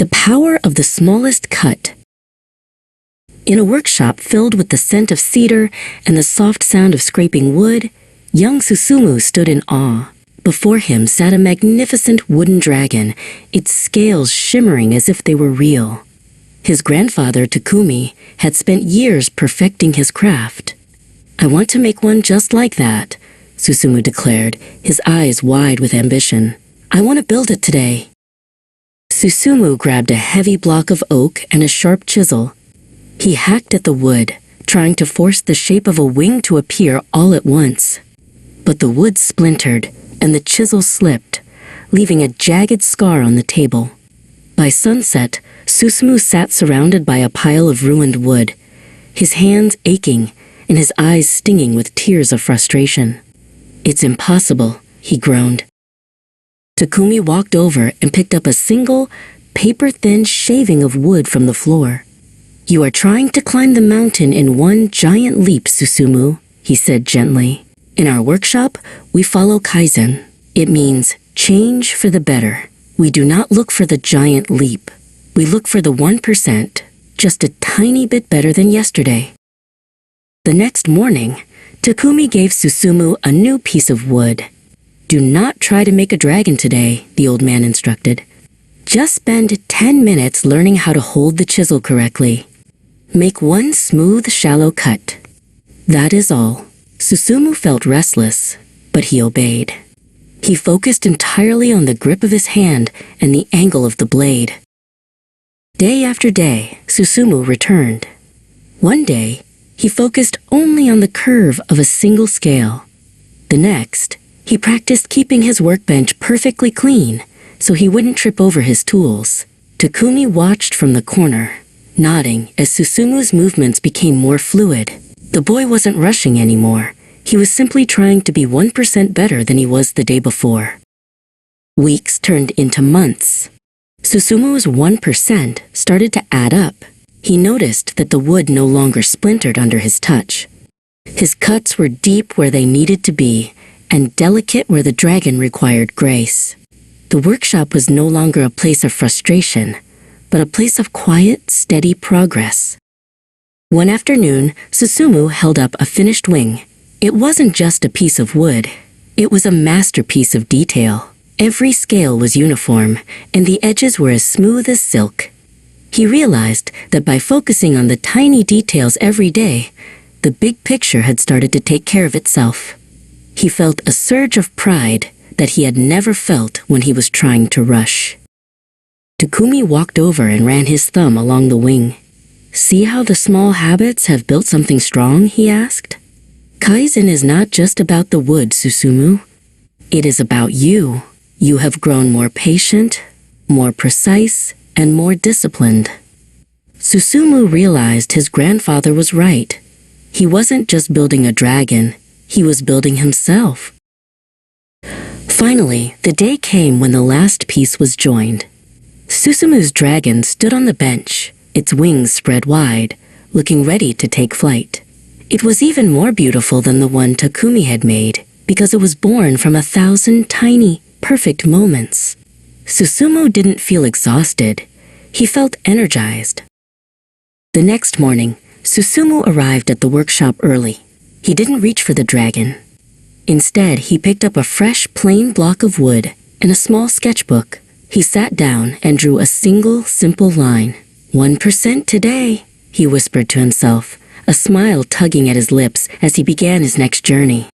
The power of the smallest cut. In a workshop filled with the scent of cedar and the soft sound of scraping wood, young Susumu stood in awe. Before him sat a magnificent wooden dragon, its scales shimmering as if they were real. His grandfather, Takumi, had spent years perfecting his craft. "I want to make one just like that," Susumu declared, his eyes wide with ambition. "I want to build it today." Susumu grabbed a heavy block of oak and a sharp chisel. He hacked at the wood, trying to force the shape of a wing to appear all at once. But the wood splintered, and the chisel slipped, leaving a jagged scar on the table. By sunset, Susumu sat surrounded by a pile of ruined wood, his hands aching and his eyes stinging with tears of frustration. "It's impossible," he groaned. Takumi walked over and picked up a single, paper-thin shaving of wood from the floor. "You are trying to climb the mountain in one giant leap, Susumu," he said gently. "In our workshop, we follow Kaizen. It means change for the better. We do not look for the giant leap. We look for the 1%, just a tiny bit better than yesterday." The next morning, Takumi gave Susumu a new piece of wood. "Do not try to make a dragon today," the old man instructed. "Just spend 10 minutes learning how to hold the chisel correctly. Make one smooth, shallow cut. That is all." Susumu felt restless, but he obeyed. He focused entirely on the grip of his hand and the angle of the blade. Day after day, Susumu returned. One day, he focused only on the curve of a single scale. The next, he practiced keeping his workbench perfectly clean so he wouldn't trip over his tools. Takumi watched from the corner, nodding as Susumu's movements became more fluid. The boy wasn't rushing anymore. He was simply trying to be 1% better than he was the day before. Weeks turned into months. Susumu's 1% started to add up. He noticed that the wood no longer splintered under his touch. His cuts were deep where they needed to be, and delicate where the dragon required grace. The workshop was no longer a place of frustration, but a place of quiet, steady progress. One afternoon, Susumu held up a finished wing. It wasn't just a piece of wood. It was a masterpiece of detail. Every scale was uniform, and the edges were as smooth as silk. He realized that by focusing on the tiny details every day, the big picture had started to take care of itself. He felt a surge of pride that he had never felt when he was trying to rush. Takumi walked over and ran his thumb along the wing. "See how the small habits have built something strong?" he asked. "Kaizen is not just about the wood, Susumu. It is about you. You have grown more patient, more precise, and more disciplined." Susumu realized his grandfather was right. He wasn't just building a dragon, he was building himself. Finally, the day came when the last piece was joined. Susumu's dragon stood on the bench, its wings spread wide, looking ready to take flight. It was even more beautiful than the one Takumi had made, because it was born from 1,000 tiny, perfect moments. Susumu didn't feel exhausted. He felt energized. The next morning, Susumu arrived at the workshop early. He didn't reach for the dragon. Instead, he picked up a fresh, plain block of wood and a small sketchbook. He sat down and drew a single, simple line. 1% today, he whispered to himself, a smile tugging at his lips as he began his next journey.